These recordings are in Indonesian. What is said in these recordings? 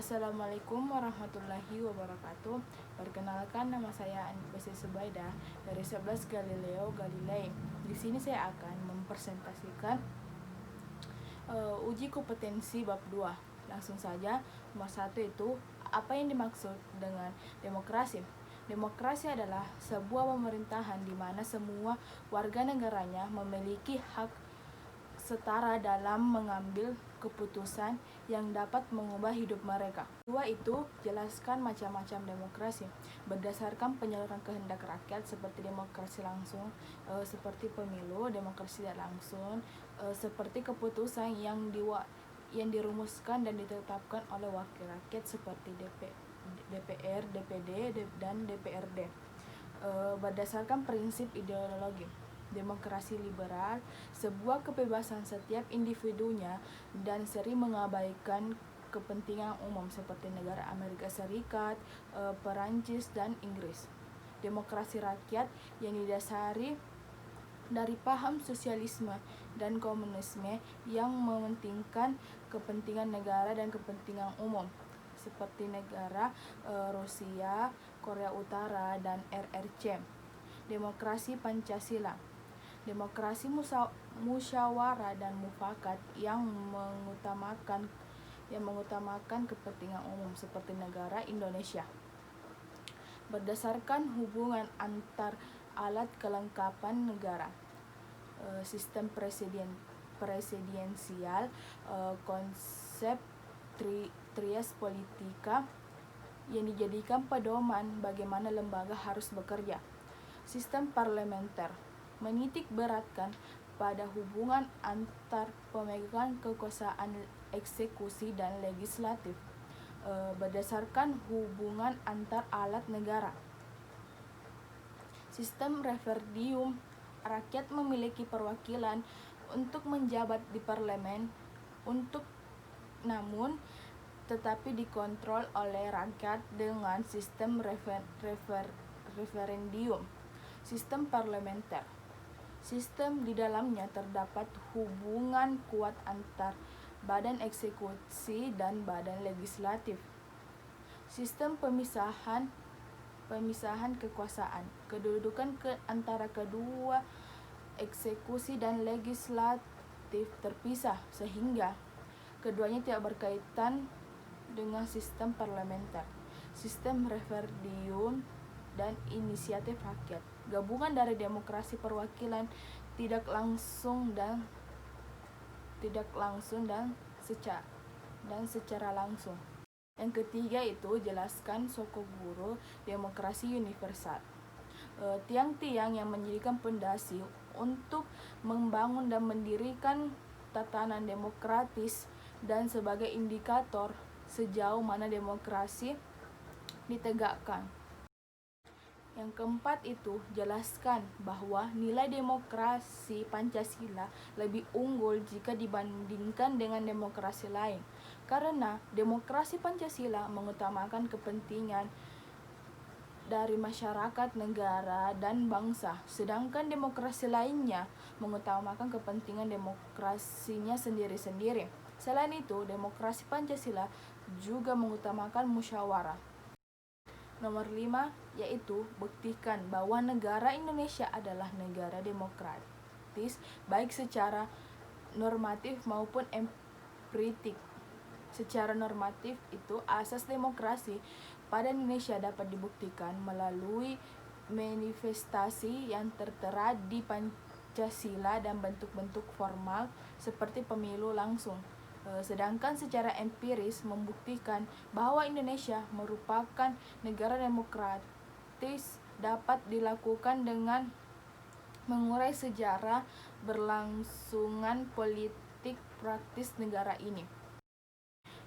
Assalamualaikum warahmatullahi wabarakatuh. Perkenalkan, nama saya Anibasi Subaida dari 11 Galileo Galilei. Di sini saya akan mempresentasikan uji kompetensi bab 2. Langsung saja, nomor 1 itu apa yang dimaksud dengan demokrasi. Demokrasi adalah sebuah pemerintahan di mana semua warga negaranya memiliki hak setara dalam mengambil keputusan yang dapat mengubah hidup mereka. Dua itu, jelaskan macam-macam demokrasi berdasarkan penyaluran kehendak rakyat seperti demokrasi langsung, seperti pemilu, demokrasi tidak langsung, seperti keputusan yang dirumuskan dan ditetapkan oleh wakil rakyat seperti DPR, DPD, dan DPRD. Berdasarkan prinsip ideologi demokrasi liberal, sebuah kebebasan setiap individunya dan sering mengabaikan kepentingan umum seperti negara Amerika Serikat, Perancis, dan Inggris. Demokrasi rakyat yang didasari dari paham sosialisme dan komunisme yang mementingkan kepentingan negara dan kepentingan umum seperti negara Rusia, Korea Utara, dan RRC. Demokrasi Pancasila, demokrasi musyawarah dan mufakat yang mengutamakan kepentingan umum seperti negara Indonesia. Berdasarkan hubungan antar alat kelengkapan negara, sistem presidensial, konsep trias politika yang dijadikan pedoman bagaimana lembaga harus bekerja. Sistem parlementer menitik beratkan pada hubungan antar pemegang kekuasaan eksekusi dan legislatif, berdasarkan hubungan antar alat negara. Sistem referendum, rakyat memiliki perwakilan untuk menjabat di parlemen namun tetapi dikontrol oleh rakyat dengan sistem referendum. Sistem parlementer, sistem di dalamnya terdapat hubungan kuat antar badan eksekusi dan badan legislatif. Sistem pemisahan kekuasaan, kedudukan antara kedua eksekusi dan legislatif terpisah sehingga keduanya tidak berkaitan dengan sistem parlementer. Sistem referendum dan inisiatif rakyat, gabungan dari demokrasi perwakilan tidak langsung dan secara langsung. Yang ketiga itu, jelaskan Sokoguru demokrasi universal. Tiang-tiang yang menjadikan pondasi untuk membangun dan mendirikan tatanan demokratis dan sebagai indikator sejauh mana demokrasi ditegakkan. Yang keempat itu, jelaskan bahwa nilai demokrasi Pancasila lebih unggul jika dibandingkan dengan demokrasi lain, karena demokrasi Pancasila mengutamakan kepentingan dari masyarakat, negara, dan bangsa, sedangkan demokrasi lainnya mengutamakan kepentingan demokrasinya sendiri-sendiri. Selain itu, demokrasi Pancasila juga mengutamakan musyawarah. Nomor 5, yaitu buktikan bahwa negara Indonesia adalah negara demokratis baik secara normatif maupun empirik. Secara normatif itu, asas demokrasi pada Indonesia dapat dibuktikan melalui manifestasi yang tertera di Pancasila dan bentuk-bentuk formal seperti pemilu langsung. Sedangkan secara empiris membuktikan bahwa Indonesia merupakan negara demokratis dapat dilakukan dengan mengurai sejarah berlangsungan politik praktis negara ini.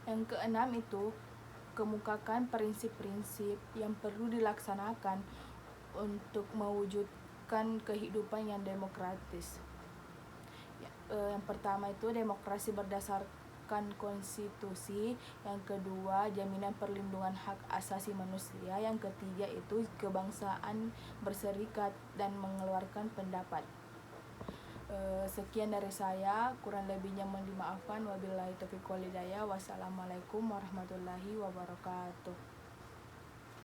Yang keenam itu, kemukakan prinsip-prinsip yang perlu dilaksanakan untuk mewujudkan kehidupan yang demokratis. Yang pertama itu, demokrasi berdasarkan konstitusi. Yang kedua, jaminan perlindungan hak asasi manusia. Yang ketiga itu, kebangsaan berserikat dan mengeluarkan pendapat. Sekian dari saya, kurang lebihnya mohon dimaafkan. Wabillahi taufiq wal hidayah. Wassalamualaikum warahmatullahi wabarakatuh.